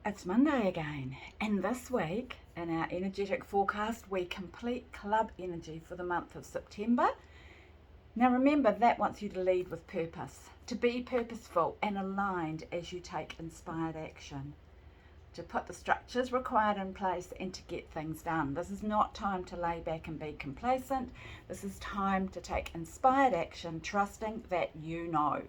It's Monday again, and this week in our energetic forecast we complete club energy for the month of September. Now remember, that wants you to lead with purpose, to be purposeful and aligned as you take inspired action, to put the structures required in place and to get things done. This is not time to lay back and be complacent. This is time to take inspired action, trusting that you know.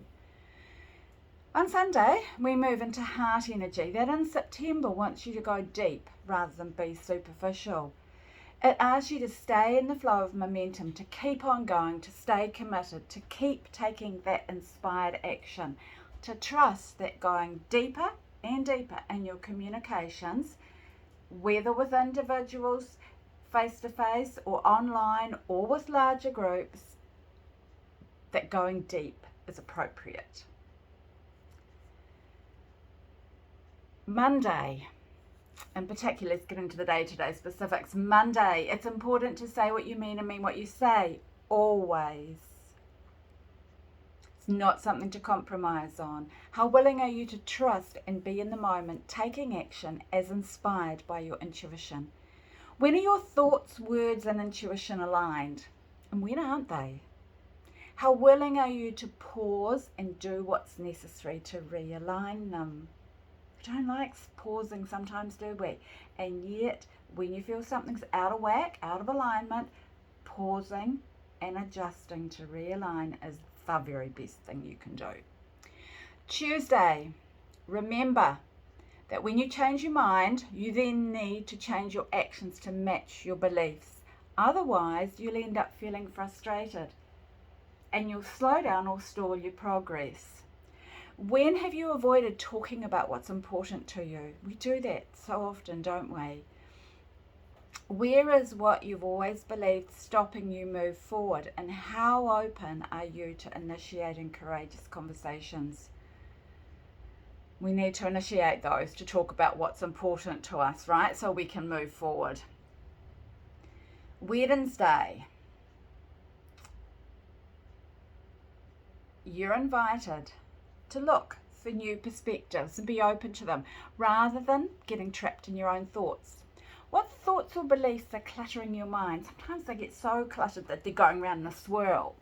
On Sunday, we move into heart energy. That in September wants you to go deep rather than be superficial. It asks you to stay in the flow of momentum, to keep on going, to stay committed, to keep taking that inspired action, to trust that going deeper and deeper in your communications, whether with individuals, face-to-face or online or with larger groups, that going deep is appropriate. Monday, in particular, let's get into the day-to-day specifics. Monday, it's important to say what you mean and mean what you say, always. It's not something to compromise on. How willing are you to trust and be in the moment, taking action as inspired by your intuition? When are your thoughts, words, and intuition aligned? And when aren't they? How willing are you to pause and do what's necessary to realign them? We don't like pausing sometimes, do we? And yet, when you feel something's out of whack, out of alignment, pausing and adjusting to realign is the very best thing you can do. Tuesday, remember that when you change your mind, you then need to change your actions to match your beliefs. Otherwise, you'll end up feeling frustrated and you'll slow down or stall your progress. When have you avoided talking about what's important to you? We do that so often, don't we? Where is what you've always believed stopping you move forward? And how open are you to initiating courageous conversations? We need to initiate those to talk about what's important to us, right? So we can move forward. Wednesday. You're invited to look for new perspectives and be open to them rather than getting trapped in your own thoughts. What thoughts or beliefs are cluttering your mind? Sometimes they get so cluttered that they're going around in a swirl,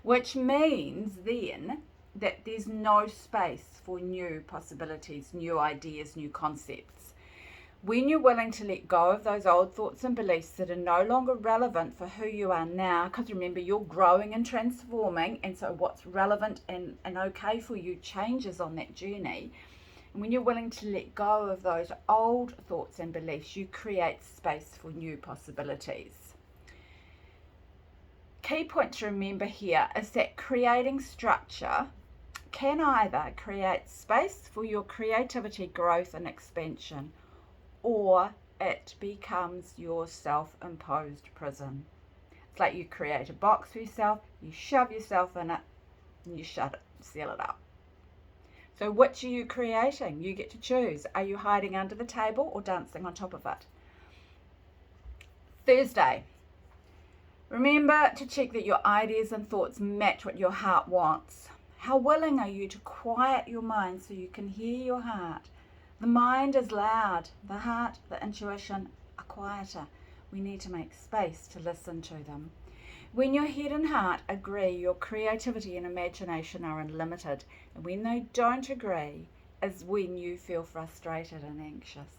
which means then that there's no space for new possibilities, new ideas, new concepts. When you're willing to let go of those old thoughts and beliefs that are no longer relevant for who you are now, because remember, you're growing and transforming, and so what's relevant and okay for you changes on that journey. And when you're willing to let go of those old thoughts and beliefs, you create space for new possibilities. Key point to remember here is that creating structure can either create space for your creativity, growth, and expansion, or it becomes your self-imposed prison. It's like you create a box for yourself, you shove yourself in it, and you shut it, seal it up. So which are you creating? You get to choose. Are you hiding under the table or dancing on top of it? Thursday. Remember to check that your ideas and thoughts match what your heart wants. How willing are you to quiet your mind so you can hear your heart? The mind is loud, the heart, the intuition are quieter. We need to make space to listen to them. When your head and heart agree, your creativity and imagination are unlimited. And when they don't agree is when you feel frustrated and anxious.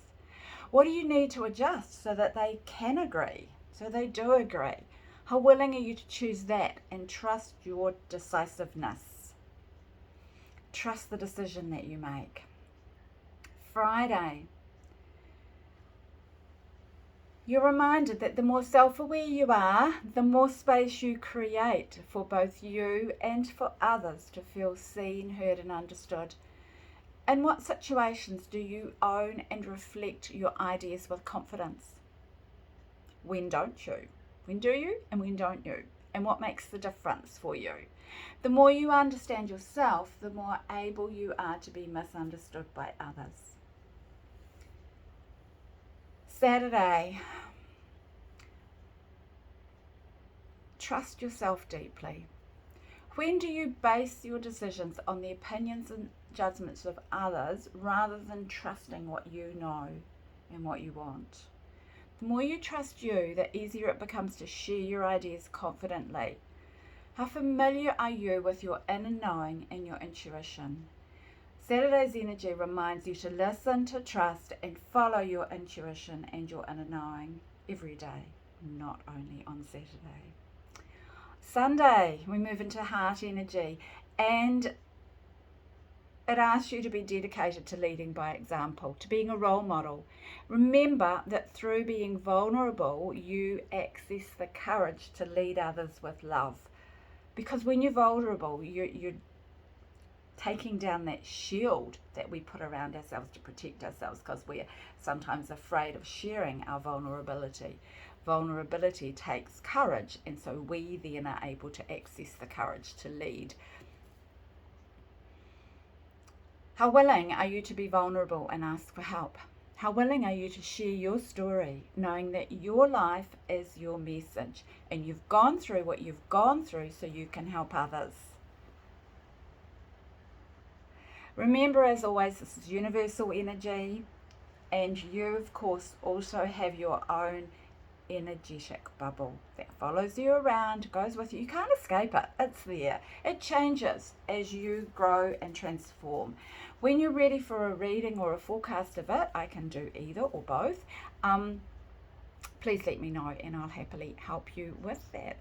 What do you need to adjust so that they can agree, so they do agree? How willing are you to choose that and trust your decisiveness? Trust the decision that you make. Friday. You're reminded that the more self-aware you are, the more space you create for both you and for others to feel seen, heard, and understood. In what situations do you own and reflect your ideas with confidence? When don't you? When do you and when don't you? And what makes the difference for you? The more you understand yourself, the more able you are to be misunderstood by others. Saturday. Trust yourself deeply. When do you base your decisions on the opinions and judgments of others rather than trusting what you know and what you want? The more you trust you, the easier it becomes to share your ideas confidently. How familiar are you with your inner knowing and your intuition? Saturday's energy reminds you to listen, to trust, and follow your intuition and your inner knowing every day, not only on Saturday. Sunday, we move into heart energy, and it asks you to be dedicated to leading by example, to being a role model. Remember that through being vulnerable, you access the courage to lead others with love. Because when you're vulnerable, you're taking down that shield that we put around ourselves to protect ourselves, because we're sometimes afraid of sharing our vulnerability. Vulnerability takes courage, and so we then are able to access the courage to lead. How willing are you to be vulnerable and ask for help? How willing are you to share your story, knowing that your life is your message and you've gone through what you've gone through so you can help others? Remember, as always, this is universal energy, and you, of course, also have your own energetic bubble that follows you around, goes with you. You can't escape it. It's there. It changes as you grow and transform. When you're ready for a reading or a forecast of it, I can do either or both. Please let me know and I'll happily help you with that.